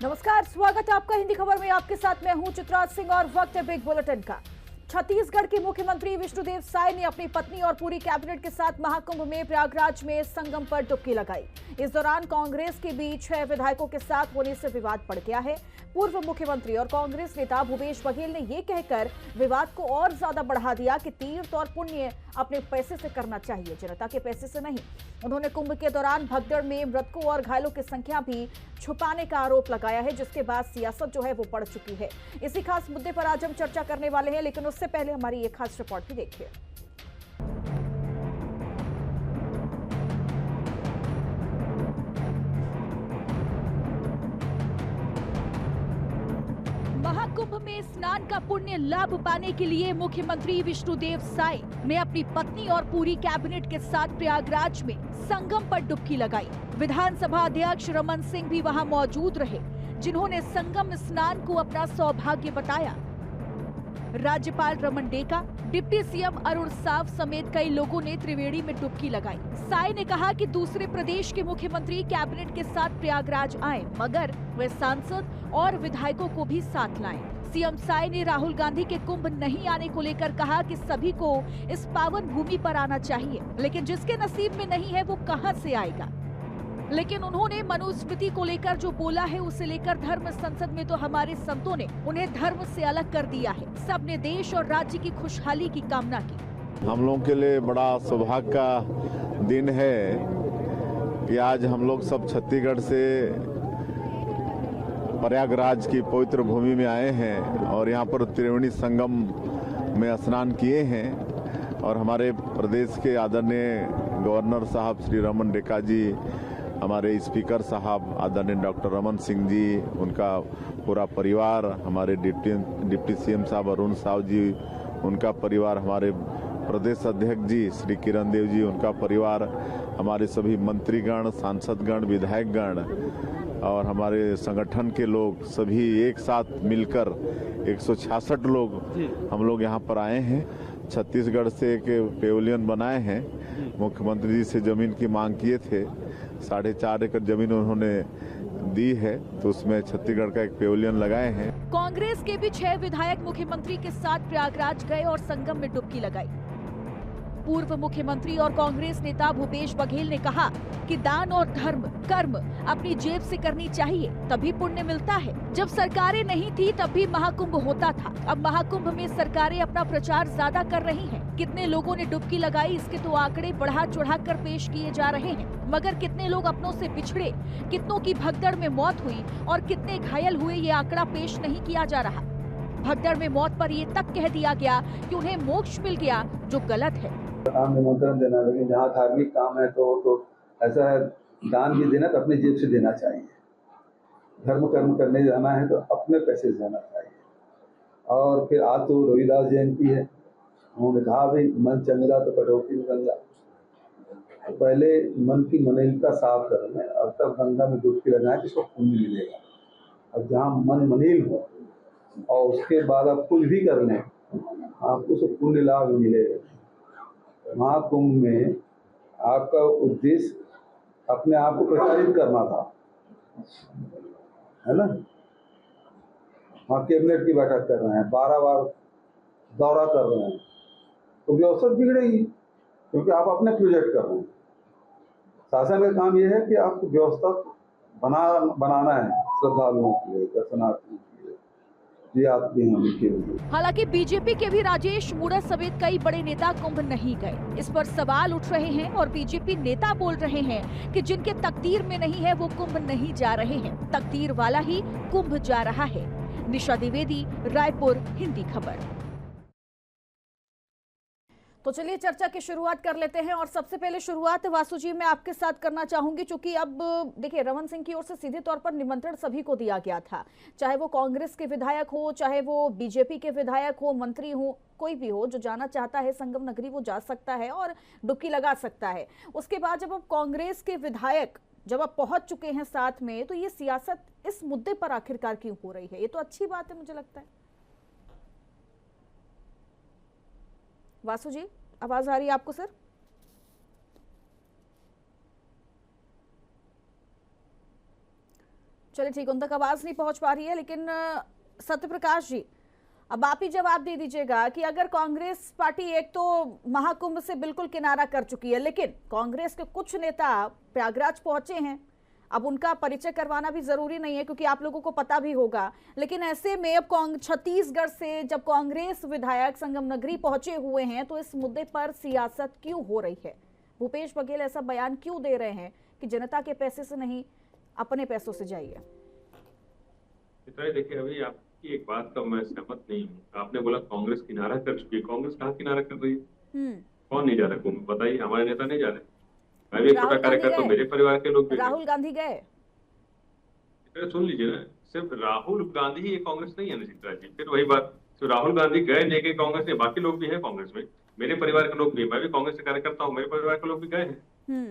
नमस्कार, स्वागत है आपका हिंदी खबर में। आपके साथ मैं हूं चित्राज सिंह और वक्त है बिग बुलेटिन का। छत्तीसगढ़ के मुख्यमंत्री विष्णुदेव साय ने अपनी पत्नी और पूरी कैबिनेट के साथ महाकुंभ में प्रयागराज में संगम पर डुबकी लगाई। इस दौरान कांग्रेस के बीच 6 विधायकों के साथ होने से विवाद बढ़ गया है। पूर्व मुख्यमंत्री और कांग्रेस नेता भूपेश बघेल ने ये कहकर विवाद को और ज्यादा बढ़ा दिया कि तीर्थ और पुण्य अपने पैसे से करना चाहिए, जनता के पैसे से नहीं। उन्होंने कुंभ के दौरान भगदड़ में मृतकों और घायलों की संख्या भी छुपाने का आरोप लगाया है, जिसके बाद सियासत जो है वो बढ़ चुकी है। इसी खास मुद्दे पर आज हम चर्चा करने वाले हैं, लेकिन उससे पहले हमारी एक खास रिपोर्ट भी देखिए। महाकुंभ में स्नान का पुण्य लाभ पाने के लिए मुख्यमंत्री विष्णुदेव साय ने अपनी पत्नी और पूरी कैबिनेट के साथ प्रयागराज में संगम पर डुबकी लगाई। विधानसभा अध्यक्ष रमन सिंह भी वहां मौजूद रहे, जिन्होंने संगम स्नान को अपना सौभाग्य बताया। राज्यपाल रमन डेका, डिप्टी सीएम अरुण साव समेत कई लोगों ने त्रिवेणी में डुबकी लगाई। साय ने कहा कि दूसरे प्रदेश के मुख्यमंत्री कैबिनेट के साथ प्रयागराज आए, मगर वे सांसद और विधायकों को भी साथ लाएं। सीएम साय ने राहुल गांधी के कुंभ नहीं आने को लेकर कहा कि सभी को इस पावन भूमि पर आना चाहिए, लेकिन जिसके नसीब में नहीं है वो कहां से आएगा। लेकिन उन्होंने मनुस्मृति को लेकर जो बोला है, उसे लेकर धर्म संसद में तो हमारे संतों ने उन्हें धर्म से अलग कर दिया है। सबने देश और राज्य की खुशहाली की कामना की। हम लोगों के लिए बड़ा सौभाग्य का दिन है कि आज हम लोग सब छत्तीसगढ़ से प्रयागराज की पवित्र भूमि में आए हैं और यहाँ पर त्रिवेणी संगम में स्नान किए हैं। और हमारे प्रदेश के आदरणीय गवर्नर साहब श्री रमन डेका जी, हमारे स्पीकर साहब आदरणीय डॉक्टर रमन सिंह जी, उनका पूरा परिवार, हमारे डिप्टी सीएम साहब अरुण साव जी, उनका परिवार, हमारे प्रदेश अध्यक्ष जी श्री किरण देव जी, उनका परिवार, हमारे सभी मंत्रीगण, सांसदगण, विधायकगण और हमारे संगठन के लोग सभी एक साथ मिलकर 166 लोग हम लोग यहाँ पर आए हैं। छत्तीसगढ़ से एक पेविलियन बनाए हैं। मुख्यमंत्री जी से जमीन की मांग किए थे, 4.5 एकड़ जमीन उन्होंने दी है, तो उसमें छत्तीसगढ़ का एक पेविलियन लगाए हैं। कांग्रेस के भी 6 विधायक मुख्यमंत्री के साथ प्रयागराज गए और संगम में डुबकी लगाई। पूर्व मुख्यमंत्री और कांग्रेस नेता भूपेश बघेल ने कहा कि दान और धर्म कर्म अपनी जेब से करनी चाहिए, तभी पुण्य मिलता है। जब सरकारें नहीं थी तब भी महाकुंभ होता था। अब महाकुंभ में सरकारें अपना प्रचार ज्यादा कर रही हैं। कितने लोगों ने डुबकी लगाई, इसके तो आंकड़े बढ़ा चढ़ा कर पेश किए जा रहे हैं, मगर कितने लोग अपनों से बिछड़े, कितनों की भगदड़ में मौत हुई और कितने घायल हुए, ये आंकड़ा पेश नहीं किया जा रहा। भगदड़ में मौत पर ये तक कह दिया गया कि उन्हें मोक्ष मिल गया, जो गलत है। निमंत्रण देना, लेकिन जहाँ धार्मिक काम है तो ऐसा है, दान भी देना तो अपनी जेब से देना चाहिए। धर्म कर्म करने जाना है तो अपने पैसे से जाना चाहिए। और फिर आज तो रविदास जयंती है, उन्होंने कहा भाई मन चंगा तो कटौती में गंगा। तो पहले मन की मलिनता साफ कर लें और तब गंगा में डुबकी लगाएं, जिसको पुण्य मिलेगा। अब जहाँ मन मलिन हो और उसके बाद आप कुछ भी कर लें, आपको उसको पुण्य लाभ मिलेगा। महाकुंभ में आपका उद्देश्य अपने आप को प्रचारित करना था, है ना। वहाँ कैबिनेट की बैठक कर रहे हैं, 12 बार दौरा कर रहे हैं, तो व्यवस्था बिगड़ेगी, क्योंकि आप अपने प्रोजेक्ट कर रहे हैं। शासन का काम यह है कि आपको व्यवस्था बनाना है श्रद्धालुओं के लिए, दर्शनार्थियों के लिए। हालांकि बीजेपी के भी राजेश मूणत समेत कई बड़े नेता कुंभ नहीं गए। इस पर सवाल उठ रहे हैं और बीजेपी नेता बोल रहे हैं कि जिनके तकदीर में नहीं है वो कुंभ नहीं जा रहे हैं, तकदीर वाला ही कुंभ जा रहा है। निशा द्विवेदी, रायपुर, हिंदी खबर। तो चलिए चर्चा की शुरुआत कर लेते हैं और सबसे पहले शुरुआत वासु जी मैं आपके साथ करना चाहूंगी, क्योंकि अब देखिए रमन सिंह की ओर से सीधे तौर पर निमंत्रण सभी को दिया गया था, चाहे वो कांग्रेस के विधायक हो, चाहे वो बीजेपी के विधायक हो, मंत्री हो, कोई भी हो, जो जाना चाहता है संगम नगरी वो जा सकता है और डुबकी लगा सकता है। उसके बाद जब अब कांग्रेस के विधायक जब आप पहुंच चुके हैं साथ में, तो ये सियासत इस मुद्दे पर आखिरकार क्यों हो रही है? ये तो अच्छी बात है मुझे लगता है। वासु जी आवाज आ रही है आपको? सर चलिए ठीक, उन तक आवाज नहीं पहुंच पा रही है, लेकिन सत्य प्रकाश जी, अब आप ही जवाब दे दीजिएगा कि अगर कांग्रेस पार्टी एक तो महाकुंभ से बिल्कुल किनारा कर चुकी है, लेकिन कांग्रेस के कुछ नेता प्रयागराज पहुंचे हैं, अब उनका परिचय करवाना भी जरूरी नहीं है क्योंकि आप लोगों को पता भी होगा, लेकिन ऐसे में अब छत्तीसगढ़ से जब कांग्रेस विधायक संगम नगरी पहुंचे हुए हैं तो इस मुद्दे पर सियासत क्यों हो रही है? भूपेश बघेल ऐसा बयान क्यों दे रहे हैं कि जनता के पैसे से नहीं, अपने पैसों से जाइए? देखिए, अभी आपकी एक बात का मैं सहमत नहीं हूँ। आपने बोला कांग्रेस किनारा कर चुकी है। कांग्रेस कहाँ किनारा कर रही है? कौन नहीं जा रहा कुंभ? बताइए, हमारे नेता नहीं जा रहे। मैं भी एक छोटा कार्यकर्ता हूँ, मेरे परिवार के लोग भी। राहुल गांधी गए। सुन लीजिए ना, सिर्फ राहुल गांधी ही कांग्रेस नहीं है ना चित्रा जी। फिर वही बात, तो राहुल गांधी गए लेके कांग्रेस में, बाकी लोग भी हैं कांग्रेस में, मेरे परिवार के लोग भी, मैं भी कांग्रेस के कार्यकर्ता हूँ, मेरे परिवार के लोग भी गए हैं।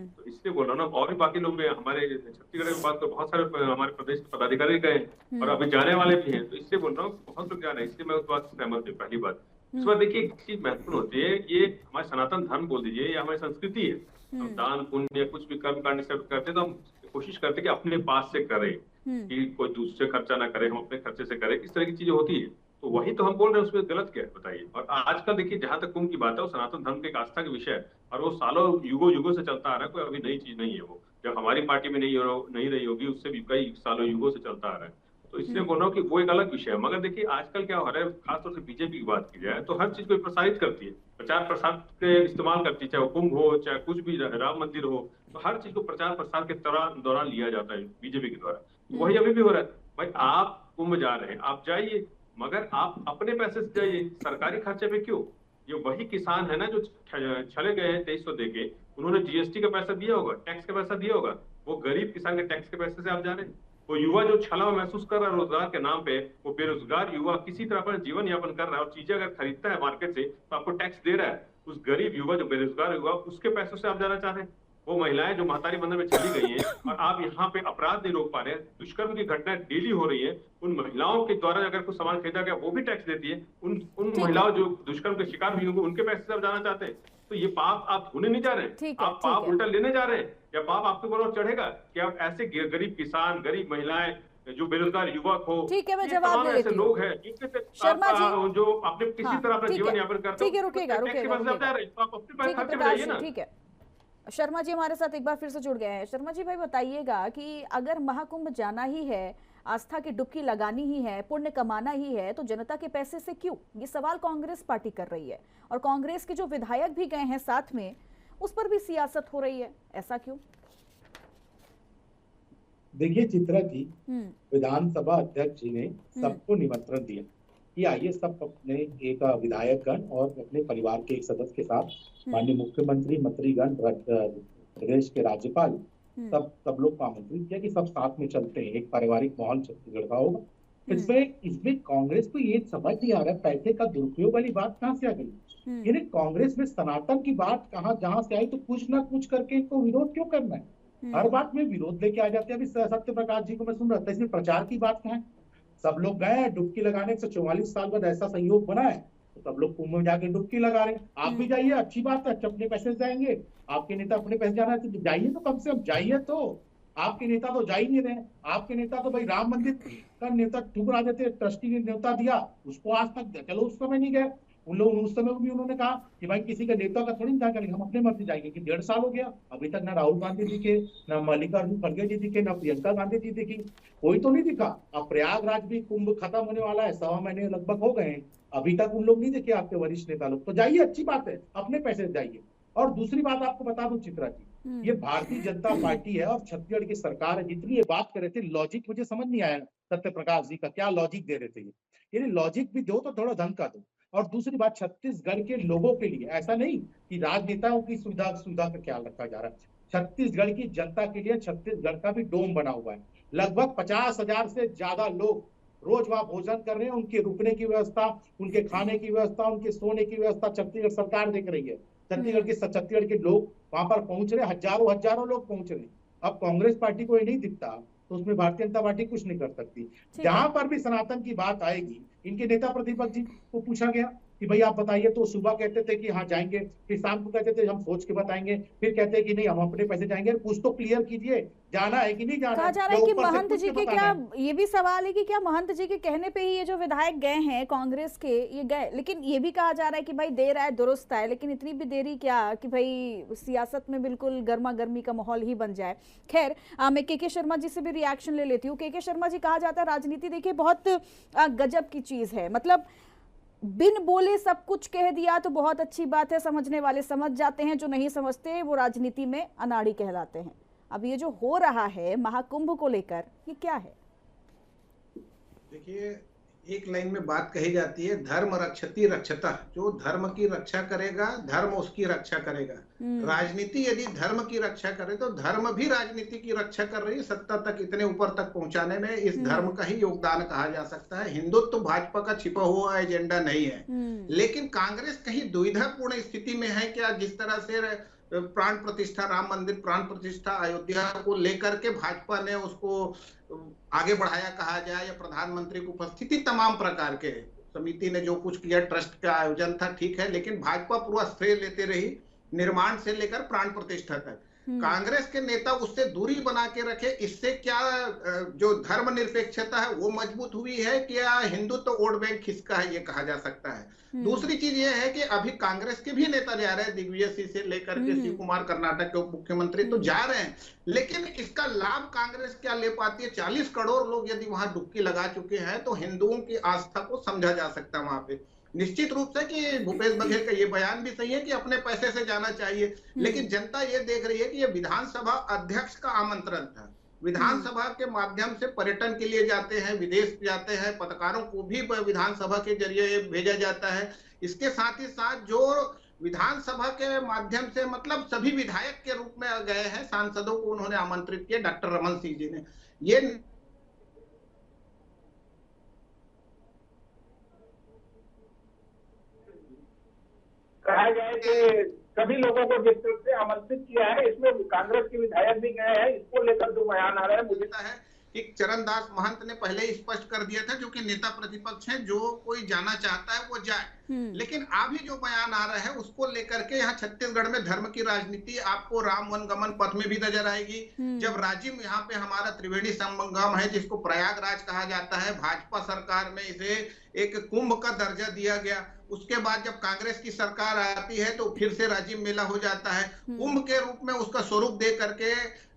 तो इसलिए बोल रहा हूँ ना, और भी बाकी लोग भी हमारे छत्तीसगढ़ की बात तो बहुत सारे हमारे प्रदेश के पदाधिकारी गए हैं और अभी जाने वाले भी हैं। तो इसलिए बोल रहा हूँ बहुत लोग जा रहे हैं, इसलिए मैं उस बात से सहमत हूँ। पहली बात। इस बार देखिए, एक चीज महत्वपूर्ण होती है, ये हमारे सनातन धर्म बोल दीजिए या हमारी संस्कृति है। हम दान पुण्य या कुछ भी कर्म कांड से करते तो हम कोशिश करते कि अपने पास से करें, कि कोई दूसरे खर्चा ना करे, हम अपने खर्चे से करें, इस तरह की चीजें होती है। तो वही तो हम बोल रहे हैं, उसमें गलत क्या है बताइए? और आजकल देखिए, जहां तक कुंभ की बात है, वो सनातन धर्म के एक आस्था का विषय है और वो सालों युगों युगों से चलता आ रहा है, कोई अभी नई चीज नहीं है। वो जब हमारी पार्टी में नहीं रही होगी, उससे भी कई सालों युगों से चलता आ रहा है। तो इसलिए बोल रहा हूँ कि वो एक अलग विषय है। मगर देखिए, आजकल क्या हो रहा है, खासतौर से बीजेपी की बात की जाए तो हर चीज को प्रसारित करती है, प्रचार प्रसार के इस्तेमाल करती है, चाहे वो कुंभ हो, चाहे कुछ भी, राम मंदिर हो, तो हर चीज को प्रचार प्रसार के दौरान लिया जाता है बीजेपी के द्वारा। वही अभी भी हो रहा है। भाई, आप कुंभ जा रहे हैं, आप जाइए, मगर आप अपने पैसे से जाइए, सरकारी खर्चे पे क्यों? ये वही किसान है ना जो चले गए हैं 2300 देके, उन्होंने जीएसटी का पैसा दिया होगा, टैक्स का पैसा दिया होगा, वो गरीब किसान के टैक्स के पैसे से आप जा रहे हैं। वो युवा जो छला महसूस कर रहा है रोजगार के नाम पे, वो बेरोजगार युवा किसी तरह अपना जीवन यापन कर रहा है और चीजें अगर खरीदता है मार्केट से तो आपको टैक्स दे रहा है। उस गरीब युवा जो बेरोजगार युवा, उसके पैसों से आप जाना चाह रहे हैं। वो महिलाएं जो महतारी बंधन में चली गई हैं और आप यहाँ पे अपराध नहीं रोक पा रहे हैं, दुष्कर्म की घटनाएं डेली हो रही है, उन महिलाओं के द्वारा अगर कुछ सामान खरीदा गया वो भी टैक्स देती है, उन महिलाओं जो दुष्कर्म के शिकार हुई होंगे उनके पैसे से आप जाना चाहते हैं। तो ये पाप आप धोने नहीं जा रहे हैं, आप पाप उल्टा लेने जा रहे हैं, या पाप आपके ऊपर चढ़ेगा कि आप ऐसे गरीब किसान, गरीब महिलाएं, जो बेरोजगार युवक हो, ठीक है, मैं जवाब दे ऐसे लोग हैं शर्मा जी, जो अपने किसी तरह अपना जीवन यापन करते हैं। ठीक है, रुकेगा। ठीक है, शर्मा जी हमारे साथ एक बार फिर से जुड़ गए हैं। शर्मा जी भाई, बताइएगा कि अगर महाकुंभ जाना ही है, आस्था की डुबकी लगानी ही है, पुण्य कमाना ही है, तो जनता के पैसे से क्यों? ये सवाल कांग्रेस पार्टी कर रही है और कांग्रेस के जो विधायक भी गए हैं साथ में, उस पर भी सियासत हो रही है, ऐसा क्यों? देखिए चित्रा जी, विधानसभा अध्यक्ष जी ने सबको निमंत्रण दिया कि आइए सब अपने एक विधायकगण और अपने परिवार के एक सदस्य के साथ माननीय मुख्यमंत्री, मंत्रीगण, प्रदेश के राज्यपाल, सब लोग को आमंत्रित किया कि सब साथ में चलते हैं, एक पारिवारिक माहौल छत्तीसगढ़ का होगा। इसमें कांग्रेस को ये समझ नहीं आ रहा है, पैसे का दुरुपयोग वाली बात कहाँ से आ गई? यानी कांग्रेस में सनातन की बात जहाँ से आई, तो कुछ ना कुछ करके इनको विरोध क्यों करना है? हर बात में विरोध लेके आ जाते हैं। अभी सत्य प्रकाश जी को मैं सुन रहा था, इसमें प्रचार की बात कहाँ है? सब लोग गए हैं डुबकी लगाने, 144 साल बाद ऐसा संयोग बना है तो सब लोग कुंभ में जाके डुबकी लगा रहे हैं। आप भी जाइए, अच्छी बात है, अपने पैसे से जाएंगे, आपके नेता अपने पैसे जाना है तो जाइए, तो कम से कम जाइए। तो आपके नेता तो जा ही नहीं रहे। आपके नेता तो भाई राम मंदिर का नेता ठुकरा देते, ट्रस्टी ने न्योता दिया, उसको आज तक, चलो उस समय नहीं गए उन लोग, उस समय भी उन्होंने कहा कि भाई किसी के नेता का थोड़ी इंतजार करेंगे, हम अपने मर्जी जाएंगे। कि 1.5 साल हो गया, अभी तक ना राहुल गांधी दिखे, ना मल्लिकार्जुन खड़गे जी दिखे, ना प्रियंका गांधी जी दिखी, कोई तो नहीं दिखा। अब प्रयागराज भी कुंभ खत्म होने वाला है, 1.25 महीने लगभग हो गए, अभी तक उन लोग नहीं दिखे आपके वरिष्ठ नेता लोग। तो जाइए, अच्छी बात है, अपने पैसे से जाइए। और दूसरी बात आपको बता दूं चित्रा जी, ये भारतीय जनता पार्टी है और छत्तीसगढ़ की सरकार है। जितनी ये बात कर रहे थे, लॉजिक मुझे समझ नहीं आया सत्य प्रकाश जी का, क्या लॉजिक दे रहे थे ये लॉजिक भी दो तो थोड़ा ढंग का दो। और दूसरी बात, छत्तीसगढ़ के लोगों के लिए, ऐसा नहीं कि राजनेताओं की सुविधा का ख्याल रखा जा रहा है, छत्तीसगढ़ की जनता के लिए छत्तीसगढ़ का भी डोम बना हुआ है। लगभग 50,000 से ज्यादा लोग रोज वहां भोजन कर रहे हैं, उनके रुकने की व्यवस्था, उनके खाने की व्यवस्था, उनके सोने की व्यवस्था छत्तीसगढ़ सरकार देख रही है। छत्तीसगढ़ के लोग वहां पर पहुंच रहे, हजारों लोग पहुंच रहे। अब कांग्रेस पार्टी को ये नहीं दिखता तो उसमें भारतीय जनता पार्टी कुछ नहीं कर सकती। जहां पर भी सनातन की बात आएगी, इनके नेता प्रतिपक्ष जी को पूछा गया कि भाई आप बताइए, तो सुबह कहते थे कि हाँ जाएंगे, फिर शाम को कहते थे हम सोच के बताएंगे, फिर कहते हैं कि नहीं हम अपने पैसे जाएंगे। कुछ तो क्लियर कीजिए, जाना है कि नहीं जाना कहा है, जा रहा या है कि ऊपर से महंत कुछ जी के के बताना क्या, है। ये भी सवाल है कि क्या महंत जी के कहने पे ही ये जो विधायक गए हैं कांग्रेस के, ये गए, लेकिन ये भी कहा जा रहा है कि भाई देर आए दुरुस्त आए, लेकिन इतनी भी देरी क्या कि भाई सियासत में बिल्कुल गर्मा गर्मी का माहौल ही बन जाए। खैर मैं के शर्मा जी से भी रिएक्शन ले लेती हूँ। के शर्मा जी, कहा जाता है राजनीति देखिए बहुत गजब की चीज है, मतलब बिन बोले सब कुछ कह दिया तो बहुत अच्छी बात है, समझने वाले समझ जाते हैं, जो नहीं समझते वो राजनीति में अनाड़ी कहलाते हैं। अब ये जो हो रहा है महाकुंभ को लेकर, ये क्या है? देखिए, एक लाइन में बात कही जाती है, धर्म रक्षति रक्षता। जो धर्म की रक्षा करेगा, धर्म उसकी रक्षा करेगा। राजनीति यदि धर्म की रक्षा करे तो धर्म भी राजनीति की रक्षा कर रही है। सत्ता तक, इतने ऊपर तक पहुंचाने में इस धर्म का ही योगदान कहा जा सकता है। हिंदुत्व भाजपा का छिपा हुआ एजेंडा नहीं है, लेकिन कांग्रेस कहीं दुविधापूर्ण स्थिति में है क्या? जिस तरह से प्राण प्रतिष्ठा, राम मंदिर प्राण प्रतिष्ठा अयोध्या को लेकर के भाजपा ने उसको आगे बढ़ाया कहा जाए, या प्रधानमंत्री की उपस्थिति, तमाम प्रकार के समिति ने जो कुछ किया, ट्रस्ट का आयोजन था, ठीक है, लेकिन भाजपा पूरा श्रेय लेते रही, निर्माण से लेकर प्राण प्रतिष्ठा तक। कांग्रेस के नेता उससे दूरी बना के रखे। इससे क्या जो धर्मनिरपेक्षता है वो मजबूत हुई है, क्या हिंदुत्व वोट बैंक खिसका है, ये कहा जा सकता है। दूसरी चीज ये है कि अभी कांग्रेस के भी नेता जा रहे हैं, दिग्विजय सिंह से लेकर के शिव कुमार, कर्नाटक के उप मुख्यमंत्री, तो जा रहे हैं, लेकिन इसका लाभ कांग्रेस क्या ले पाती है? 40 करोड़ लोग यदि वहां डुबकी लगा चुके हैं तो हिंदुओं की आस्था को समझा जा सकता है वहां पे। निश्चित रूप से कि भूपेश बघेल का ये बयान भी सही है कि अपने पैसे से जाना चाहिए, लेकिन जनता ये देख रही है कि ये विधानसभा अध्यक्ष का आमंत्रण था। विधानसभा के माध्यम से पर्यटन के लिए जाते हैं, विदेश जाते हैं, पत्रकारों को भी विधानसभा के जरिए भेजा जाता है। इसके साथ ही साथ जो विधानसभा के माध्यम से, मतलब सभी विधायक के रूप में गए हैं, सांसदों को उन्होंने आमंत्रित किया, डॉक्टर रमन सिंह जी ने। ये कहा जाए कि सभी लोगों को जिस तरह से आमंत्रित किया है, इसमें कांग्रेस के विधायक भी गए हैं। इसको लेकर जो बयान आ रहा है, मुझे है कि चरणदास महंत ने पहले ही स्पष्ट कर दिया था, जो कि नेता प्रतिपक्ष हैं, जो कोई जाना चाहता है वो जाए। लेकिन अभी जो बयान आ रहा है उसको लेकर के यहाँ छत्तीसगढ़ में धर्म की राजनीति आपको राम वनगमन पथ में भी नजर आएगी। जब राजिम यहाँ पे हमारा त्रिवेणी संगम है, जिसको प्रयागराज कहा जाता है, भाजपा सरकार में इसे एक कुंभ का दर्जा दिया गया। उसके बाद जब कांग्रेस की सरकार आती है तो फिर से राजिम मेला हो जाता है, कुंभ के रूप में उसका स्वरूप दे करके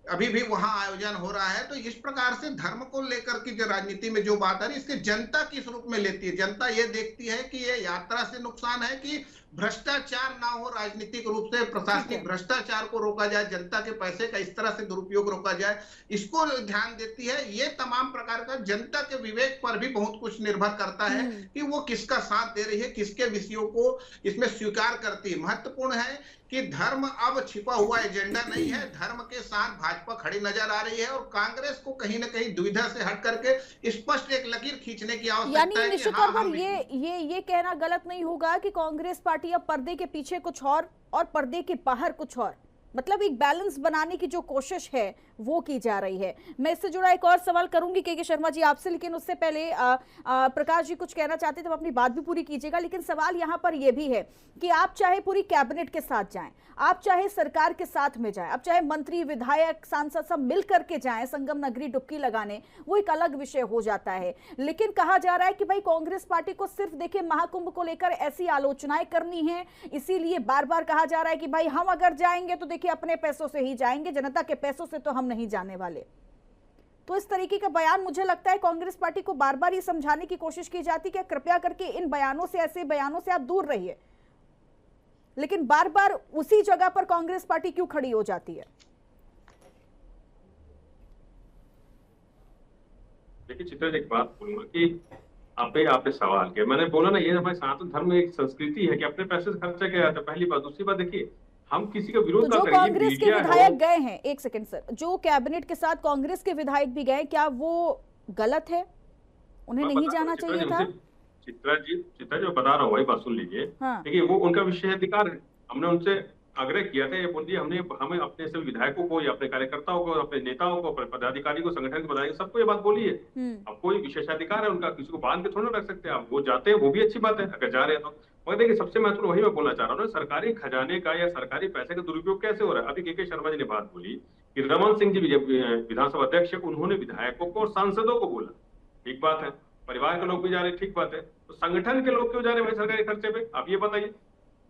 अभी भी वहां आयोजन हो रहा है। तो इस प्रकार से धर्म को लेकर की जो राजनीति में जो बात आ रही है, इसके जनता किस रूप में लेती है? जनता ये देखती है कि ये यात्रा से नुकसान है कि भ्रष्टाचार ना हो, राजनीतिक रूप से प्रशासनिक भ्रष्टाचार को रोका जाए, जनता के पैसे का इस तरह से दुरुपयोग रोका जाए, इसको ध्यान देती है। ये तमाम प्रकार का जनता के विवेक पर भी बहुत कुछ निर्भर करता है कि वो किसका साथ दे रही है, किसके विषयों को इसमें स्वीकार करती है। महत्वपूर्ण है कि धर्म अब छिपा हुआ एजेंडा नहीं है, धर्म के साथ भाजपा खड़ी नजर आ रही है, और कांग्रेस को कहीं ना कहीं दुविधा से हट करके स्पष्ट एक लकीर खींचने की आवश्यकता है। यानी निश्चित तौर पर ये कहना गलत नहीं होगा कि कांग्रेस पार्टी अब पर्दे के पीछे कुछ और पर्दे के बाहर कुछ और, मतलब एक बैलेंस बनाने की जो कोशिश है वो की जा रही है। मैं इससे जुड़ा एक और सवाल करूंगी के शर्मा जी आपसे, लेकिन उससे पहले प्रकाश जी कुछ कहना चाहते थे, तो अपनी बात भी पूरी कीजिएगा। लेकिन सवाल यहाँ पर यह भी है कि आप चाहे पूरी कैबिनेट के साथ जाएं, आप चाहे सरकार के साथ में जाएं, आप चाहे मंत्री विधायक सांसद सब मिल करके जाएं संगम नगरी डुबकी लगाने, वो एक अलग विषय हो जाता है। लेकिन कहा जा रहा है कि भाई कांग्रेस पार्टी को सिर्फ देखिए महाकुंभ को लेकर ऐसी आलोचनाएं करनी है, इसीलिए बार बार कहा जा रहा है कि भाई हम अगर जाएंगे तो देखिए अपने पैसों से ही जाएंगे, जनता के पैसों से तो हम नहीं जाने वाले। तो इस तरीके का बयान मुझे लगता है कांग्रेस पार्टी को बार बार ये समझाने की कोशिश की जाती है कि कृपया करके इन बयानों से, ऐसे बयानों से आप दूर रहिए, लेकिन बार बार उसी जगह पर कांग्रेस पार्टी क्यों खड़ी हो जाती है? देखिए चित्रा जी, एक बात बोलूंगा कि आपने सवाल किया, मैंने बोला ना, ये हमारे सनातन धर्म में एक संस्कृति है कि अपने पैसे से खर्चा किया जाता है। पहली बात। दूसरी बात, देखिए हम किसी का विरोध तो जो कांग्रेस के विधायक गए हैं, एक सेकंड सर, जो कैबिनेट के साथ कांग्रेस के विधायक भी गए, क्या वो गलत है? उन्हें नहीं जाना चाहिए था? चित्रा जी बता रहा हूँ, वही बात सुन लीजिए। देखिए वो उनका विषय अधिकार है, हमने उनसे आग्रह किया था, ये बोल दिया हमने, हमें अपने सभी विधायकों को या अपने कार्यकर्ताओं को, अपने नेताओं को, अपने पदाधिकारी को, संगठन के पदाधिकारी, सबको ये बात बोली है। अब कोई विशेषाधिकार है उनका, किसी को बांध के थोड़ा रख सकते हैं आप, वो जाते हैं वो भी अच्छी बात है अगर जा रहे हैं तो। मगर देखिए सबसे महत्वपूर्ण वही मैं बोलना चाह रहा हूँ, सरकारी खजाने का या सरकारी पैसे का दुरुपयोग कैसे हो रहा है। अभी के शर्मा जी ने बात बोली कि रमन सिंह जी विधानसभा अध्यक्ष, उन्होंने विधायकों को और सांसदों को बोला, ठीक बात है, परिवार के लोग भी जा रहे, ठीक बात है, तो संगठन के लोग क्यों जा रहे हैं भाई सरकारी खर्चे पे, आप ये बताइए।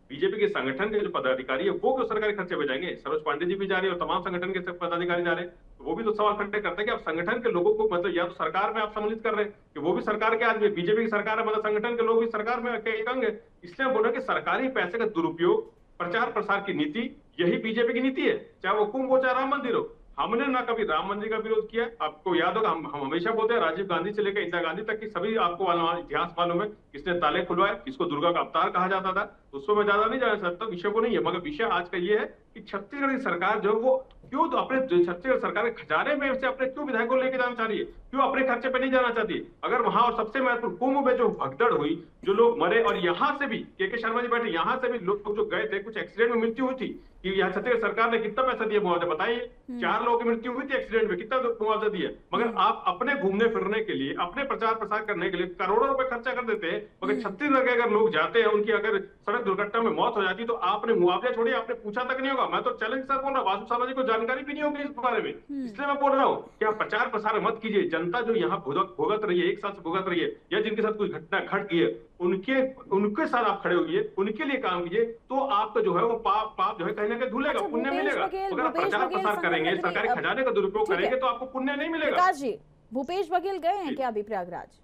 बीजेपी के संगठन के जो पदाधिकारी है वो क्यों सरकारी खर्चे पे जाएंगे। सरोज पांडे जी भी जा रहे हैं और तमाम संगठन के पदाधिकारी जा रहे हैं, तो वो भी तो सवाल खड़े करते हैं कि आप संगठन के लोगों को, मतलब या तो सरकार में आप सम्मिलित कर रहे हैं कि वो भी सरकार के आदमी, बीजेपी की सरकार है, मतलब संगठन के लोग भी सरकार में एक अंग है। इसलिए हम बोल रहे हैं कि सरकारी पैसे का दुरुपयोग, प्रचार प्रसार की नीति, यही बीजेपी की नीति है, चाहे वो कुंभ हो चाहे राम मंदिर हो। हमने ना कभी राम मंदिर का विरोध किया, आपको याद होगा हम हमेशा बोलते हैं राजीव गांधी से लेकर इंदिरा गांधी तक की सभी आपको इतिहास मालूम है, किसने ताले खुलवाए, किसको दुर्गा का अवतार कहा जाता था, उसको मैं ज्यादा नहीं जाना चाहता, विषय को नहीं है। मगर विषय आज का ये है कि छत्तीसगढ़ की सरकार जो वो क्यों तो अपने छत्तीसगढ़ सरकार के खजाने में से अपने क्यों विधायकों लेके जाना चाह रही है, क्यों अपने खर्चे पे नहीं जाना चाहती। अगर वहां, और सबसे महत्वपूर्ण कुंभ में जो भगदड़ हुई, जो लोग मरे, और यहाँ से भी के शर्मा जी बैठे, यहाँ से भी लोग जो गए थे, कुछ एक्सीडेंट में मृत्यु हुई थी, कि यहाँ छत्तीसगढ़ सरकार ने कितना पैसा दिया मुआवजा बताइए। 4 लोगों की मृत्यु हुई थी एक्सीडेंट में, कितना मुआवजा दिया। मगर आप अपने घूमने फिरने के लिए, अपने प्रचार प्रसार करने के लिए करोड़ों रुपए खर्चा कर देते हैं, मगर छत्तीसगढ़ के अगर लोग जाते हैं, उनकी अगर सड़क दुर्घटना में मौत हो जाती तो आपने मुआवजा छोड़िए, आपने पूछा तक नहीं होगा। मैं तो चैलेंज के साथ बोल रहा हूँ, वासु शर्मा जी को जानकारी भी नहीं होगी इस बारे में, इसलिए मैं बोल रहा हूँ कि आप प्रचार प्रसार मत कीजिए। जनता जो यहाँ भुगत रही है, 1 साल से भुगत रही है, या जिनके साथ कोई घटना घट गई है, उनके साथ आप खड़े होइए, उनके लिए काम कीजिए, तो आपका जो है वो पाप जो है कहीं ना कहीं धुलेगा, पुण्य मिलेगा। अगर आप प्रचार प्रसार करेंगे, सरकारी खजाने का दुरुपयोग करेंगे तो आपको पुण्य नहीं मिलेगा। प्रकाश जी, भूपेश बघेल गए हैं क्या अभी प्रयागराज?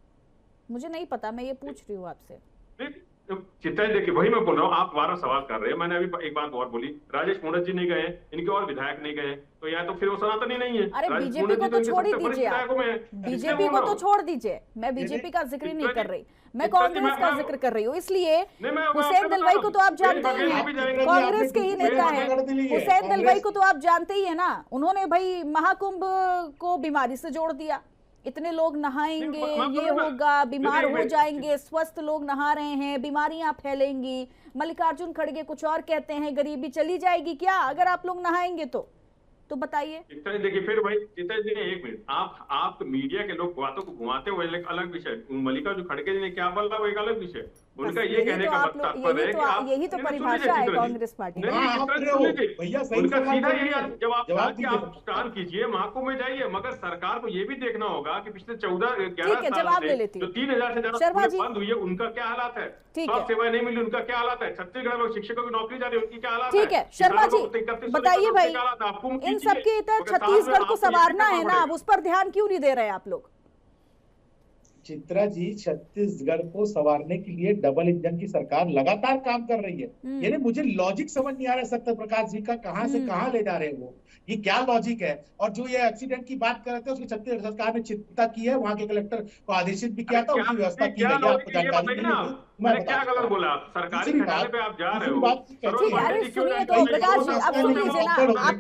मुझे नहीं पता, मैं ये पूछ रही हूँ आपसे। चित्ता जी देखिए, वही मैं बोल रहा हूँ, आप 12 सवाल कर रहे हैं। मैंने अभी एक बात और बोली, राजेश मूणत जी नहीं गए, इनके और विधायक नहीं गए, तो या तो फिर वो सनातनी नहीं है। अरे बीजेपी को तो छोड़ ही दीजिए, बीजेपी को तो छोड़ दीजिए, मैं बीजेपी का जिक्र नहीं कर रही, मैं कांग्रेस का जिक्र कर रही हूँ। इसलिए हुसैन दलवाई को तो आप जानते ही हैं, कांग्रेस के ही नेता है हुसैन दलवाई को तो आप जानते ही है ना। उन्होंने भाई महाकुंभ को बीमारी से जोड़ दिया, इतने लोग नहाएंगे, ये होगा, बीमार हो जाएंगे, स्वस्थ लोग नहा रहे हैं, बीमारियां फैलेंगी। मल्लिकार्जुन खड़गे कुछ और कहते हैं, गरीबी चली जाएगी क्या अगर आप लोग नहाएंगे तो बताइए। देखिए फिर भाई चित्ता जी ने 1 मिनट, आप मीडिया के लोग बातों को घुमाते हुए एक अलग विषय, मल्लिकार्जुन खड़गे जी ने क्या बोला वो एक अलग विषय, उनका ये कहने का तात्पर्य है कि आप, यही तो परिभाषा है कांग्रेस पार्टी। उनका सीधा यही जवाब था कि आप स्नान कीजिए, महाकुंभ में जाइए, मगर सरकार को ये भी देखना होगा कि पिछले 14-11 साल से जो 3000 से ज्यादा बंद हुई है, उनका क्या हालात है, स्वास्थ्य सेवाएं नहीं मिली, उनका क्या हालात है, छत्तीसगढ़ में शिक्षकों की नौकरी जा रही है, उनकी क्या हालात है। ठीक है शर्मा जी, बताइए भाई, इन सबके इधर छत्तीसगढ़ को संवारना है ना, अब उस पर ध्यान क्यों नहीं दे रहे आप लोग? चित्रा जी, छत्तीसगढ़ को संवारने के लिए डबल इंजन की सरकार लगातार काम कर रही है। यानी मुझे लॉजिक समझ नहीं आ रहा है सत्य प्रकाश जी का, कहां से कहां ले जा रहे हैं वो, ये क्या लॉजिक है। और जो ये एक्सीडेंट की बात कर रहे थे, उसकी छत्तीसगढ़ सरकार ने चिंता की है, वहां के कलेक्टर को आदेशित भी किया था, उसकी व्यवस्था की गई है। आपको जानकारी नहीं है, मैंने क्या गलत बोला? सरकारी खजाने पे आप जा रहे हो। सुनिए तो प्रकाश जी, अब सुन लीजिए ना,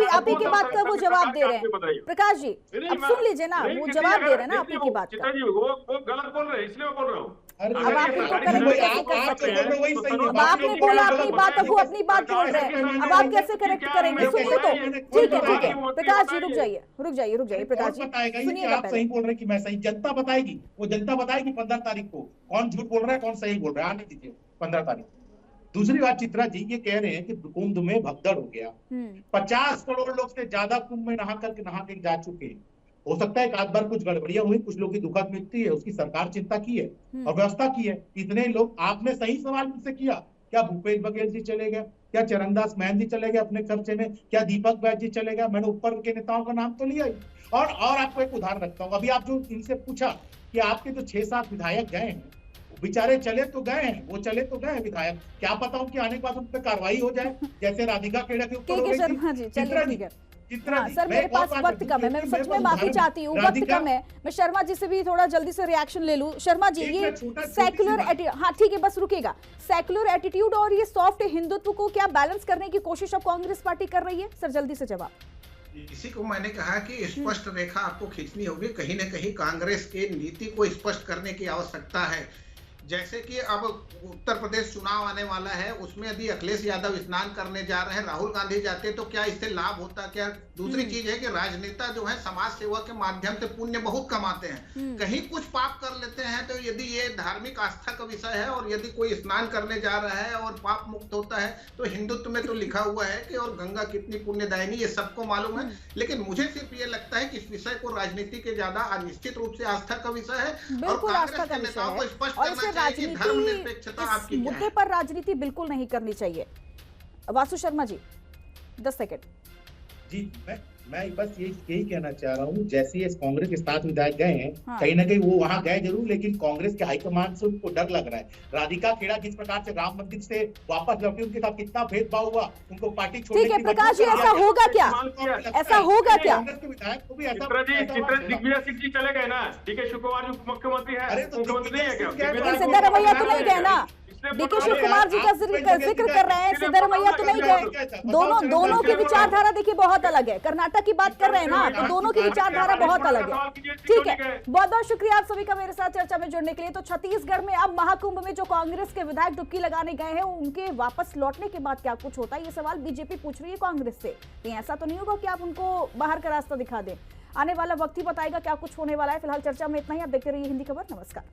आप ही की बात का वो जवाब दे रहे हैं। प्रकाश जी अब सुन लीजिए ना, वो जवाब दे रहे हैं ना आप ही की बात का। वो गलत बोल रहे हैं, इसलिए मैं बोल रहा हूँ। अब आप इनको करेक्ट कैसे कर सकते हैं? अब आपने बोला अपनी बात, अब वो अपनी बात बोल रहे हैं, अब आप कैसे करेक्ट करेंगे? सुनिए तो, ठीक है प्रकाश जी रुक जाइए प्रकाश जी, सुनिएगा। आप सही बोल रहे हैं कि मैं सही, जनता बताएगी, वो जनता बताएगी 15 तारीख को कौन झूठ बोल रहा है कौन सही बोल रहा है, आने दीजिए 15 तारीख। दूसरी बात, चित्रा जी ये कह रहे हैं कि कुंभ में भगदड़ हो गया, 50 करोड़ लोग से ज्यादा कुंभ में नहा के जा चुके हैं। हो सकता है एक आध बार कुछ गड़बड़ियां हुई, कुछ लोग की दुखद मृत्यु है, उसकी सरकार चिंता की है और व्यवस्था की है। इतने लोग, आपने सही सवाल मुझसे किया, क्या भूपेश बघेल जी चले गए, क्या चरणदास महंत जी चले गए अपने खर्चे में, क्या दीपक बैज जी चले गए, मैंने ऊपर के नेताओं का नाम तो लिया ही। और आपको एक उदाहरण रखता हूँ, अभी आप जो इनसे पूछा कि आपके जो 6-7 विधायक गए हैं, बेचारे चले तो गए हैं, वो चले तो गए हैं विधायक, क्या पता उनके आने के बाद उन पर कार्रवाई हो जाए, जैसे राधिका खेड़ा के ऊपर। सर मेरे पास वक्त कम है, मैं सच में माफी चाहती हूँ, वक्त कम है। मैं शर्मा जी से भी थोड़ा जल्दी से रिएक्शन ले लूं। शर्मा जी, ये सेक्युलर एटीट्यूड, हाँ ठीक है बस रुकेगा, सेक्युलर एटीट्यूड और ये सॉफ्ट हिंदुत्व को क्या बैलेंस करने की कोशिश अब कांग्रेस पार्टी कर रही है? सर जल्दी से जवाब। इसी को मैंने कहा कि स्पष्ट रेखा आपको खींचनी होगी, कहीं न कहीं कांग्रेस के नीति को स्पष्ट करने की आवश्यकता है। जैसे कि अब उत्तर प्रदेश चुनाव आने वाला है, उसमें यदि अखिलेश यादव स्नान करने जा रहे हैं, राहुल गांधी जाते, तो क्या इससे लाभ होता? क्या दूसरी चीज है कि राजनेता जो है समाज सेवा के माध्यम से पुण्य बहुत कमाते हैं, कहीं कुछ पाप कर लेते हैं, तो यदि ये धार्मिक आस्था का विषय है और यदि कोई स्नान करने जा रहा है और पाप मुक्त होता है, तो हिंदुत्व में तो लिखा हुआ है कि और गंगा कितनी पुण्यदायिनी, ये सबको मालूम है। लेकिन मुझे सिर्फ ये लगता है कि इस विषय को राजनीति के ज्यादा निश्चित रूप से आस्था का विषय है और कांग्रेस के नेताओं को स्पष्ट करना चाहिए कि धर्मनिरपेक्षता आपकी क्या है। मुद्दे पर राजनीति बिल्कुल नहीं करनी चाहिए। वासु शर्मा जी 10 सेकंड। जी मैं बस यही कहना चाह रहा हूँ, जैसे ये कांग्रेस के 7 विधायक गए हैं, हाँ। कहीं ना कहीं वो वहां गए जरूर, लेकिन कांग्रेस के हाईकमान से उनको डर लग रहा है। राधिका खेड़ा जिस प्रकार से राम मंदिर से वापस लौटी, उनके साथ कितना भेदभाव हुआ, उनको पार्टी छोड़ने ठीक है प्रकाश जी, ऐसा होगा क्या? ऐसा होगा क्या? कांग्रेस के विधायक को भी ऐसा दिग्विजय सिंह जी चले गए ना, डीके शिव कुमार जी मुख्यमंत्री है, मुख्यमंत्री नहीं है क्या? लेकिन सिद्धारमैया तो नहीं गए ना, डीके शिव कुमार जी का जिक्र कर रहे हैं, सिद्धारमैया तो नहीं गए। दोनों की विचारधारा देखिए बहुत अलग है। कर्नाटक की बात कर रहे हैं ना, तो दोनों की विचारधारा बहुत अलग है। ठीक है, बहुत बहुत शुक्रिया आप सभी का मेरे साथ चर्चा में जुड़ने के लिए। तो छत्तीसगढ़ में अब महाकुंभ में जो कांग्रेस के विधायक डुबकी लगाने गए हैं, उनके वापस लौटने के बाद क्या कुछ होता है, ये सवाल बीजेपी पूछ रही है कांग्रेस से। कहीं ऐसा तो नहीं होगा कि आप उनको बाहर का रास्ता दिखा दें? आने वाला वक्त ही बताएगा क्या कुछ होने वाला है। फिलहाल चर्चा में इतना ही। आप देखते रहिए हिंदी खबर। नमस्कार।